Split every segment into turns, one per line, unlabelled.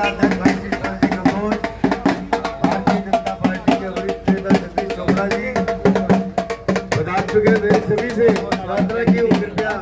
जिलाध्यक्ष भाई कृष्ण जी कम्बोज, भारतीय जनता पार्टी के वरिष्ठ नेता जगदीश चोपड़ा जी, बता चुके थे सभी से प्रार्थना की कृपया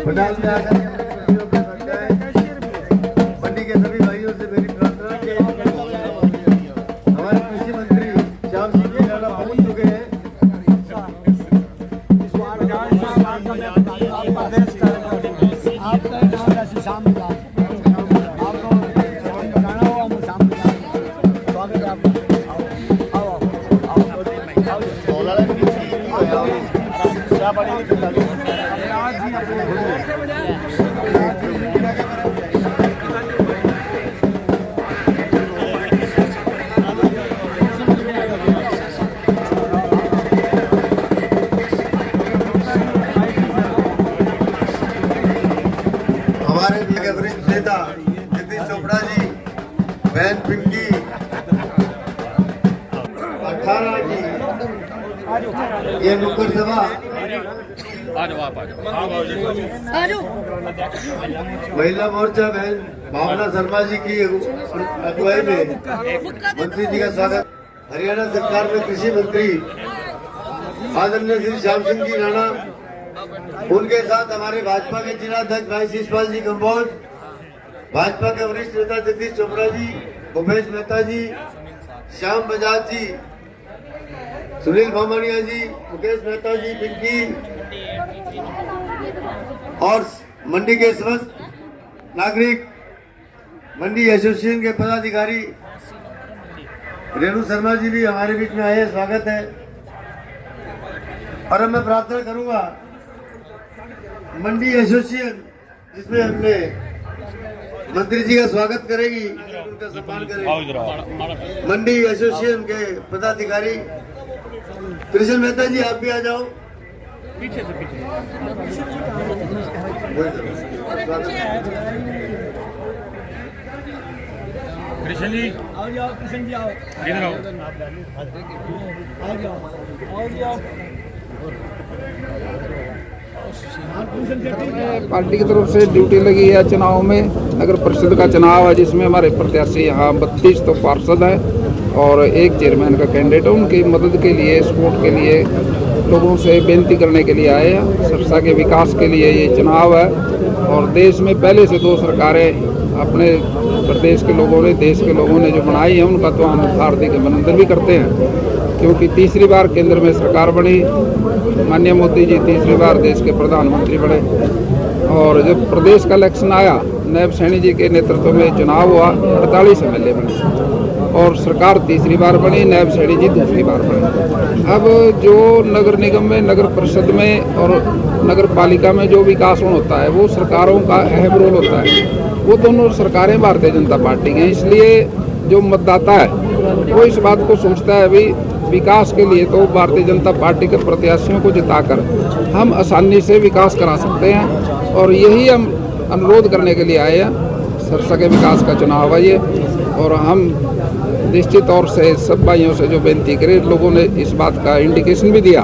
पंडाल में आकर मंडी के सभी भाइयों से मेरी प्रार्थना की हमारे कृषि मंत्री श्याम सिंह जी राणा पहुंच चुके हैं। हमारे वरिष्ठ नेता जगदीश चोपड़ा जी, बहन पिंकी 18 की ये नुक्कड़ सभा महिला मोर्चा बहन भावना शर्मा जी की अगुवाई में मंत्री जी का स्वागत। हरियाणा सरकार में कृषि मंत्री आदरणीय श्री श्याम सिंह जी राणा, उनके साथ हमारे भाजपा के जिलाध्यक्ष भाई शिषपाल जी कम्बोज, भाजपा के वरिष्ठ नेता जगदीश चोपड़ा जी, भूपेश मेहता जी, श्याम बजाज जी, सुनील भामणिया जी, मुकेश मेहता जी, पिंकी और मंडी के समस्त नागरिक, मंडी एसोसिएशन के पदाधिकारी, रेणु शर्मा जी भी हमारे बीच में आए, स्वागत है। और अब मैं प्रार्थना करूंगा मंडी एसोसिएशन जिसमें हमने मंत्री जी का स्वागत करेगी, उनका सम्मान करेगी, मंडी एसोसिएशन के पदाधिकारी कृष्ण मेहता जी, आप भी आ जाओ पीछे से पीछे।
कृष्ण जी
आओ जाओ, कृष्ण जी आओ,
इधर आओ,
आओ जाओ, आओ जाओ।
पार्टी की तरफ से ड्यूटी लगी है चुनाव में। नगर परिषद का चुनाव है जिसमें हमारे प्रत्याशी यहाँ 32 तो पार्षद है और एक चेयरमैन का कैंडिडेट है। उनकी मदद के लिए, सपोर्ट के लिए लोगों से बेनती करने के लिए आए हैं। सरसा के विकास के लिए ये चुनाव है और देश में पहले से 2 सरकारें अपने प्रदेश के लोगों ने, देश के लोगों ने जो बनाई है उनका तो हम हार्दिक अभिनंदन भी करते हैं, क्योंकि तीसरी बार केंद्र में सरकार बनी, माननीय मोदी जी तीसरी बार देश के प्रधानमंत्री बने। और जब प्रदेश का इलेक्शन आया, नायब सैनी जी के नेतृत्व में चुनाव हुआ, 48 MLA बने और सरकार तीसरी बार बनी, नायब सैनी जी दूसरी बार बने। अब जो नगर निगम में, नगर परिषद में और नगर पालिका में जो विकास होता है वो सरकारों का अहम रोल होता है। वो दोनों सरकारें भारतीय जनता पार्टी की हैं, इसलिए जो मतदाता है वो इस बात को सोचता है भी विकास के लिए तो भारतीय जनता पार्टी के प्रत्याशियों को जिताकर हम आसानी से विकास करा सकते हैं। और यही हम अनुरोध करने के लिए आए हैं। सरसा के विकास का चुनाव है ये और हम निश्चित तौर से सब भाइयों से जो बेनती करें, लोगों ने इस बात का इंडिकेशन भी दिया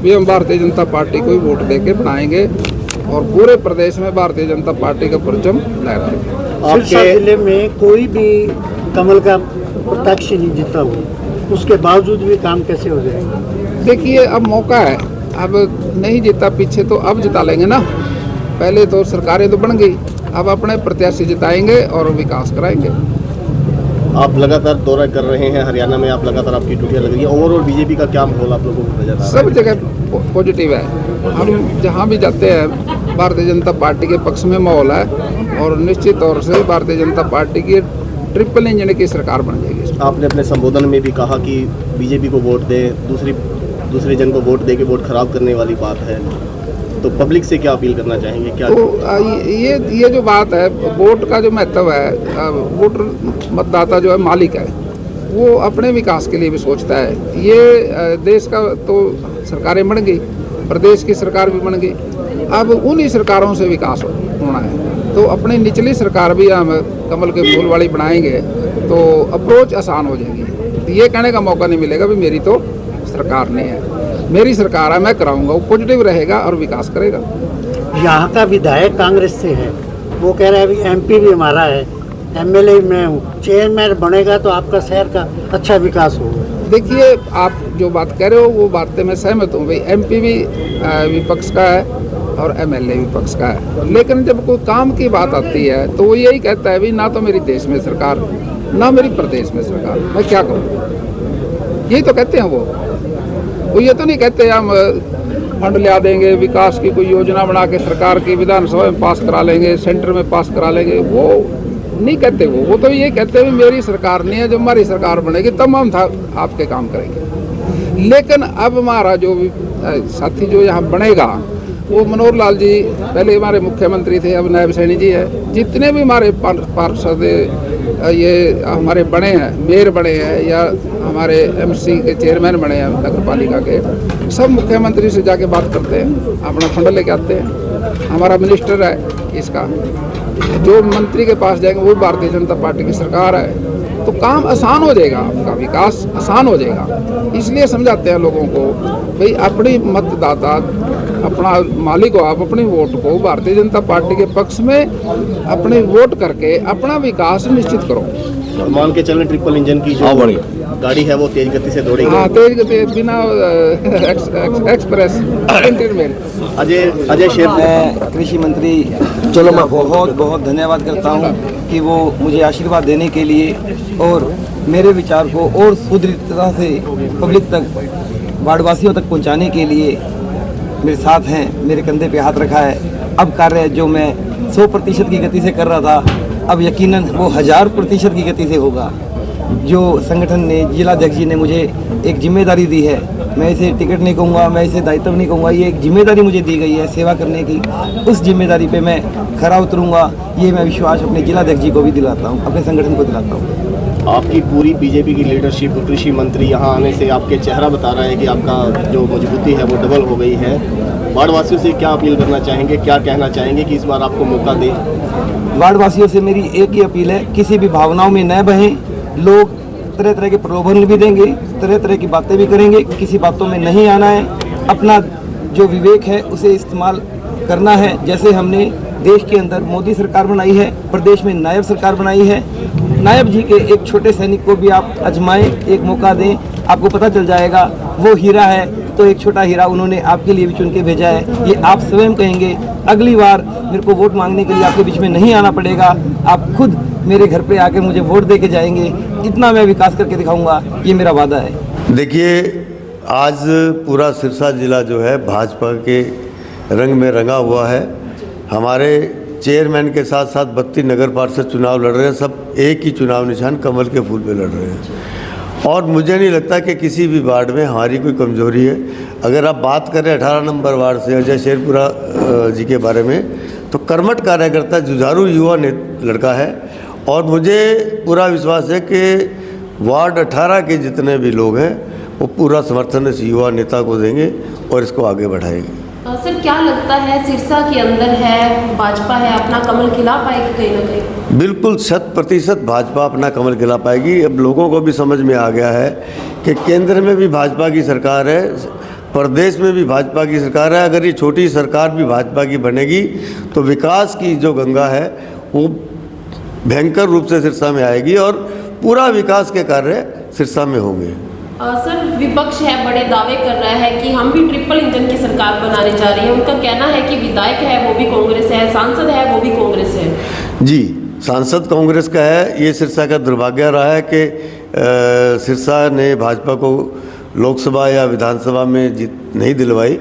भी हम भारतीय जनता पार्टी को ही वोट देके बनाएंगे और पूरे प्रदेश में भारतीय जनता पार्टी का परचम लहराएंगे।
सिरसा जिले में कोई भी कमल का प्रत्याशी नहीं जीता हुआ, उसके बावजूद भी काम कैसे हो जाएगा?
देखिए अब मौका है, अब नहीं जीता पीछे तो अब जिता लेंगे ना। पहले तो सरकारें तो बन गई, अब अपने प्रत्याशी जिताएंगे और विकास कराएंगे।
आप लगातार दौरा कर रहे हैं हरियाणा में, आप लगातार आपकी ड्यूटियां लग रही है। ओवरऑल बीजेपी का क्या माहौल आप लोगों को नजर आ रहा है?
सब जगह पॉजिटिव है। हम जहाँ भी जाते हैं भारतीय जनता पार्टी के पक्ष में माहौल है और निश्चित तौर से भारतीय जनता पार्टी की ट्रिपल इंजन की सरकार बन जाएगी।
आपने अपने संबोधन में भी कहा कि बीजेपी को वोट दे, दूसरे जन को वोट दे के वोट खराब करने वाली बात है, तो पब्लिक से क्या अपील करना चाहेंगे? क्या
तो ये जो बात है, वोट का जो महत्व है, वोटर मतदाता जो है मालिक है, वो अपने विकास के लिए भी सोचता है। ये देश का तो सरकारें बन गई, प्रदेश की सरकार भी बन गई, अब उन्हीं सरकारों से विकास होना है। तो अपनी निचली सरकार भी हम कमल के फूल वाली बनाएंगे तो अप्रोच आसान हो जाएगी। ये कहने का मौका नहीं मिलेगा भी मेरी तो सरकार नहीं है, मेरी सरकार है, मैं कराऊंगा। वो पॉजिटिव रहेगा और विकास करेगा।
यहाँ का विधायक कांग्रेस से है, वो कह रहा है अभी MP भी हमारा है, एमएलए में हूँ, चेयरमैन बनेगा तो आपका शहर का अच्छा विकास होगा।
देखिए, आप जो बात कह रहे हो वो बात से मैं सहमत हूँ भाई। एमपी भी विपक्ष का है और एमएलए विपक्ष का है, लेकिन जब कोई काम की बात आती है तो वो यही कहता है भाई ना तो मेरी देश में सरकार, ना मेरी प्रदेश में सरकार, मैं क्या करूँ। यही तो कहते हैं वो ये तो नहीं कहते हम फंड लिया देंगे, विकास की कोई योजना बना के सरकार की विधानसभा में पास करा लेंगे, सेंटर में पास करा लेंगे, वो नहीं कहते। वो तो ये कहते हैं मेरी सरकार नहीं है, जब हमारी सरकार बनेगी तब हम आपके काम करेंगे। लेकिन अब हमारा जो साथी जो यहाँ बनेगा वो मनोहर लाल जी पहले हमारे मुख्यमंत्री थे, अब नायब सैनी जी है। जितने भी हमारे पार्षद ये हमारे बने हैं, मेयर बने हैं या हमारे एमसी के चेयरमैन बने हैं नगर पालिका के, सब मुख्यमंत्री से जाके बात करते हैं, अपना फंड लेके आते हैं। हमारा मिनिस्टर है इसका, जो मंत्री के पास जाएंगे वो भारतीय जनता पार्टी की सरकार है, तो काम आसान हो जाएगा, आपका विकास आसान हो जाएगा। इसलिए समझाते हैं लोगों को भाई अपनी मतदाता, अपना मालिक हो आप, अपनी वोट को भारतीय जनता पार्टी के पक्ष में अपने वोट करके अपना विकास निश्चित करो।
मान के चलें ट्रिपल इंजन की जो गाड़ी है वो तेज गति से दौड़ेगी।
हाँ, तेज गति बिना एक्सप्रेस इंटरमेल।
अजय शेर,
मैं कृषि मंत्री चलो मैं बहुत बहुत धन्यवाद करता हूँ कि वो मुझे आशीर्वाद देने के लिए और मेरे विचार को और सुदृढ़ता से पब्लिक तक, वार्डवासियों तक पहुँचाने के लिए मेरे साथ हैं, मेरे कंधे पे हाथ रखा है। अब कार्य जो मैं 100% की गति से कर रहा था, अब यकीनन वो 1000% की गति से होगा। जो संगठन ने, जिलाध्यक्ष जी ने मुझे एक जिम्मेदारी दी है, मैं इसे टिकट नहीं कहूँगा, मैं इसे दायित्व नहीं कहूँगा, ये एक जिम्मेदारी मुझे दी गई है सेवा करने की। उस जिम्मेदारी पे मैं खरा उतरूँगा, ये मैं विश्वास अपने जिलाध्यक्ष जी को भी दिलाता हूँ, अपने संगठन को दिलाता हूँ।
आपकी पूरी बीजेपी की लीडरशिप, कृषि मंत्री यहाँ आने से आपके चेहरा बता रहा है कि आपका जो मजबूती है वो डबल हो गई है। वार्डवासियों से क्या अपील करना चाहेंगे, क्या कहना चाहेंगे कि इस बार आपको मौका दें?
वार्डवासियों से मेरी एक ही अपील है, किसी भी भावनाओं में न बहें। लोग तरह तरह के प्रलोभन भी देंगे, तरह तरह की बातें भी करेंगे, किसी बातों में नहीं आना है। अपना जो विवेक है उसे इस्तेमाल करना है। जैसे हमने देश के अंदर मोदी सरकार बनाई है, प्रदेश में नायब सरकार बनाई है, नायब जी के एक छोटे सैनिक को भी आप आजमाएं, एक मौका दें, आपको पता चल जाएगा वो हीरा है तो एक छोटा हीरा उन्होंने आपके लिए भी चुन के भेजा है। ये आप स्वयं कहेंगे। अगली बार मेरे को वोट मांगने के लिए आपके बीच में नहीं आना पड़ेगा, आप खुद मेरे घर पे आके मुझे वोट दे के जाएंगे। इतना मैं विकास करके दिखाऊंगा, ये मेरा वादा है।
देखिए, आज पूरा सिरसा जिला जो है भाजपा के रंग में रंगा हुआ है। हमारे चेयरमैन के साथ साथ 32 नगर पार्षद चुनाव लड़ रहे हैं, सब एक ही चुनाव निशान कमल के फूल पे लड़ रहे हैं। और मुझे नहीं लगता कि किसी भी वार्ड में हमारी कोई कमजोरी है। अगर आप बात करें 18 नंबर वार्ड से अजय शेरपुरा जी के बारे में, तो कर्मठ कार्यकर्ता, जुझारू युवा लड़का है और मुझे पूरा विश्वास है कि वार्ड 18 के जितने भी लोग हैं वो पूरा समर्थन इस युवा नेता को देंगे और इसको आगे बढ़ाएंगे।
सर, क्या लगता है सिरसा के अंदर है भाजपा है अपना कमल खिला पाएगी कहीं ना कहीं?
बिल्कुल 100% भाजपा अपना कमल खिला पाएगी। अब लोगों को भी समझ में आ गया है कि केंद्र में भी भाजपा की सरकार है, प्रदेश में भी भाजपा की सरकार है। अगर ये छोटी सरकार भी भाजपा की बनेगी तो विकास की जो गंगा है वो भयंकर रूप से सिरसा में आएगी और पूरा विकास के कार्य सिरसा में होंगे।
सर, विपक्ष है बड़े दावे कर रहा है कि हम भी ट्रिपल इंजन की सरकार बनाने जा रही है। उनका कहना है कि विधायक है वो भी कांग्रेस है, सांसद है वो भी कांग्रेस है।
जी, सांसद कांग्रेस का है। ये सिरसा का दुर्भाग्य रहा है कि सिरसा ने भाजपा को लोकसभा या विधानसभा में जीत नहीं दिलवाई,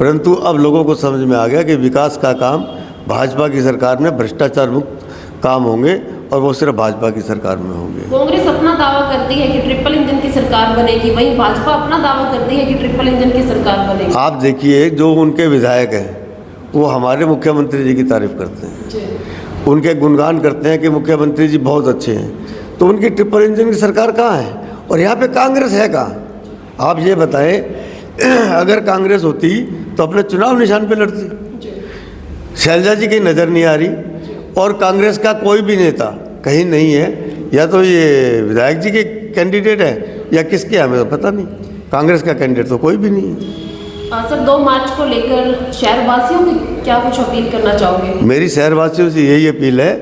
परंतु अब लोगों को समझ में आ गया कि विकास का काम भाजपा की सरकार में, भ्रष्टाचार मुक्त काम होंगे और वो सिर्फ भाजपा की सरकार में होंगे।
कांग्रेस अपना दावा करती है कि ट्रिपल इंजन की सरकार बनेगी, वहीं भाजपा अपना दावा करती है कि ट्रिपल इंजन की सरकार बनेगी।
आप देखिए, जो उनके विधायक हैं वो हमारे मुख्यमंत्री जी की तारीफ करते हैं, उनके गुणगान करते हैं कि मुख्यमंत्री जी बहुत अच्छे हैं, तो उनकी ट्रिपल इंजन की सरकार कहाँ है और यहाँ पे कांग्रेस है कहाँ? आप ये बताएं, अगर कांग्रेस होती तो अपने चुनाव निशान पे लड़ती। शैलजा जी की नज़र नहीं आ रही और कांग्रेस का कोई भी नेता कहीं नहीं है, या तो ये विधायक जी के कैंडिडेट है या किसके, हमें तो पता नहीं। कांग्रेस का कैंडिडेट तो कोई भी नहीं है।
सर, 2 मार्च को लेकर शहरवासियों की क्या कुछ अपील करना चाहोगे?
मेरी शहरवासियों से यही अपील है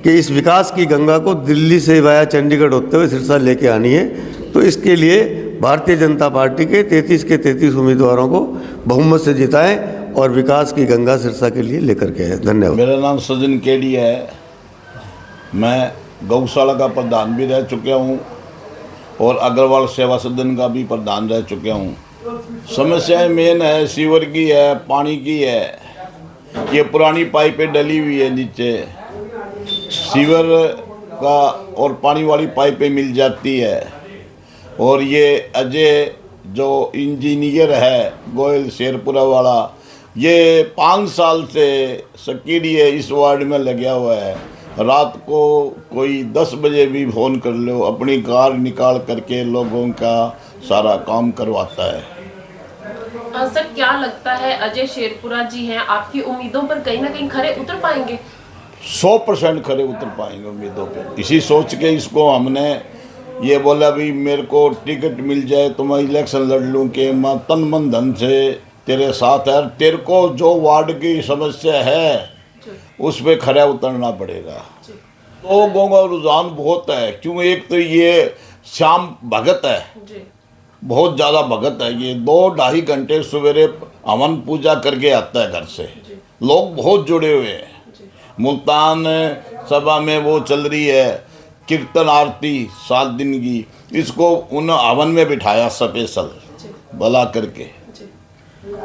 कि इस विकास की गंगा को दिल्ली से वाया चंडीगढ़ होते हुए सिरसा लेके आनी है। तो इसके लिए भारतीय जनता पार्टी के 33 के 33 उम्मीदवारों को बहुमत से जिताएं और विकास की गंगा सिरसा के लिए लेकर के आए। धन्यवाद।
मेरा नाम सजन केडी है। मैं गौशाला का प्रधान भी रह चुका हूँ और अग्रवाल सेवा सदन का भी प्रधान रह चुका हूँ। समस्याएं मेन है, सीवर की है, पानी की है। ये पुरानी पाइपें डली हुई है नीचे, सीवर का और पानी वाली पाइपें मिल जाती है। और ये अजय जो इंजीनियर है गोयल शेरपुरा वाला, ये 5 साल से सक्रिय इस वार्ड में लगा हुआ है। रात को कोई 10 बजे भी फ़ोन कर लो, अपनी कार निकाल करके लोगों का सारा काम करवाता है।
सर क्या लगता है अजय शेरपुरा जी हैं, आपकी उम्मीदों पर कहीं ना कहीं खरे उतर पाएंगे?
100% खरे उतर पाएंगे उम्मीदों पे। इसी सोच के इसको हमने ये बोला भी मेरे को टिकट मिल जाए तो मैं इलेक्शन लड़ लूँ कि मैं तन मन धन से तेरे साथ है। तेरे को जो वार्ड की समस्या है उस पर खरा उतरना पड़ेगा। लोगों का रुझान बहुत है, क्यों एक तो ये श्याम भगत है, बहुत ज़्यादा भगत है। ये 2-2.5 घंटे सवेरे हवन पूजा करके आता है घर से। लोग बहुत जुड़े हुए हैं। मुल्तान सभा में वो चल रही है कीर्तन आरती 7 दिन की, इसको उन हवन में बिठाया स्पेशल भला करके।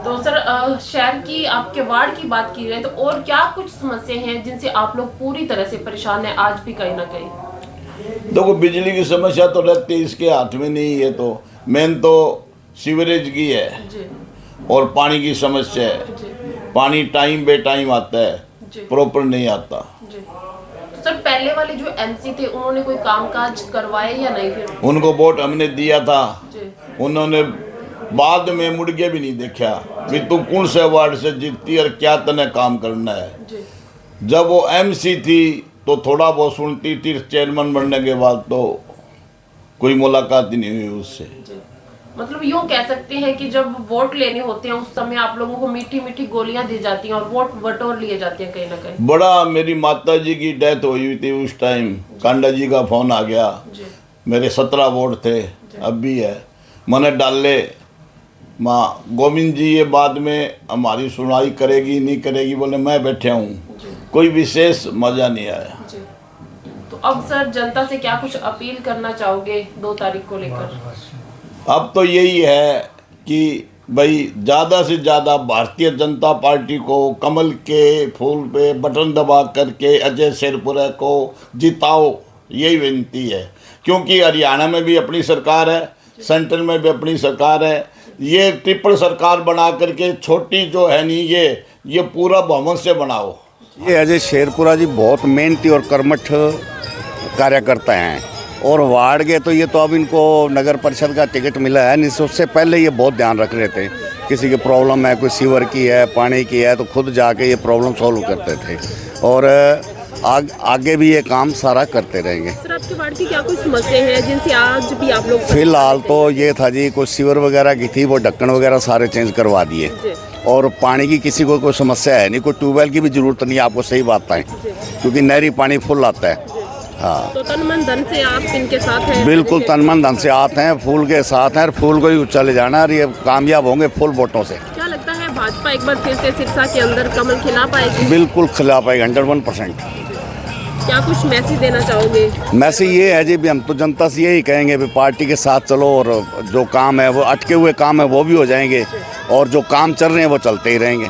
तो सर शहर की आपके वार्ड की बात की जाए तो और क्या कुछ समस्या हैं जिनसे आप लोग पूरी तरह से परेशान हैं आज भी कहीं ना कहीं?
देखो बिजली की समस्या तो रहती है, इसके हाथ में नहीं है। तो मेन तो सीवरेज की है और पानी की समस्या है। पानी टाइम बे टाइम आता है, प्रॉपर नहीं आता।
सर पहले वाले जो एमसी थे उन्होंने कोई कामकाज करवाए या नहीं? फिर उनको
वोट हमने दिया था, उन्होंने बाद में मुड़ के भी नहीं देखा कि तू कौन से वार्ड से जीतती और क्या तने काम करना है। जब वो एमसी थी तो थोड़ा बहुत सुनती थी, चेयरमैन बनने के बाद तो कोई मुलाकात ही नहीं हुई उससे।
मतलब यूँ कह सकते हैं कि जब वोट लेने होते हैं उस समय आप लोगों को मीठी मीठी गोलियां दी जाती हैं और वोट बटोर लिए जाते हैं कहीं ना कहीं।
बड़ा मेरी माता जी की डेथ हुई थी उस टाइम, कांडा जी का फोन आ गया। मेरे 17 वोट थे, अब भी है। मैंने डाले माँ गोविंद जी ये बाद में हमारी सुनाई करेगी नहीं करेगी, बोले मैं बैठे हूँ। कोई विशेष मजा नहीं आया।
तो अब सर जनता से क्या कुछ अपील करना चाहोगे 2 तारीख को लेकर?
अब तो यही है कि भाई ज़्यादा से ज़्यादा भारतीय जनता पार्टी को कमल के फूल पे बटन दबा करके अजय शेरपुरा को जिताओ, यही विनती है। क्योंकि हरियाणा में भी अपनी सरकार है, सेंट्रल में भी अपनी सरकार है। ये ट्रिपल सरकार बना करके छोटी जो है नहीं ये पूरा बहुमत से बनाओ।
ये अजय शेरपुरा जी बहुत मेहनती और कर्मठ कार्यकर्ता हैं और वार्ड के तो ये तो अब इनको नगर परिषद का टिकट मिला है, नहीं उससे पहले ये बहुत ध्यान रख रहे थे। किसी की प्रॉब्लम है, कोई सीवर की है, पानी की है, तो खुद जाके ये प्रॉब्लम सॉल्व करते थे और आगे भी ये काम सारा करते रहेंगे।
सर आपके वार्ड की क्या कुछ समस्या है जिनसे आज भी आप लोग?
फिलहाल तो ये था जी, कोई सीवर वगैरह की थी, वो ढक्कन वगैरह सारे चेंज करवा दिए और पानी की किसी को कोई समस्या है नहीं, कोई ट्यूबवेल की भी ज़रूरत नहीं है, आपको सही बात है, क्योंकि नहरी पानी फुल आता है। हाँ,
तो तन मन धन से आप इनके साथ हैं?
बिल्कुल तन मन धन से आते हैं, फूल के साथ हैं और फूल को ही चले जाना और ये कामयाब होंगे फुल वोटों से।
क्या लगता है भाजपा एक बार फिर से सिरसा के अंदर कमल खिला पाएगी?
बिल्कुल खिला पाएगी, 101%।
क्या कुछ मैसेज देना चाहोगे?
मैसेज ये है जी, भी हम तो जनता से यही कहेंगे भी पार्टी के साथ चलो और जो काम है वो अटके हुए काम है वो भी हो जाएंगे और जो काम चल रहे हैं वो चलते ही रहेंगे।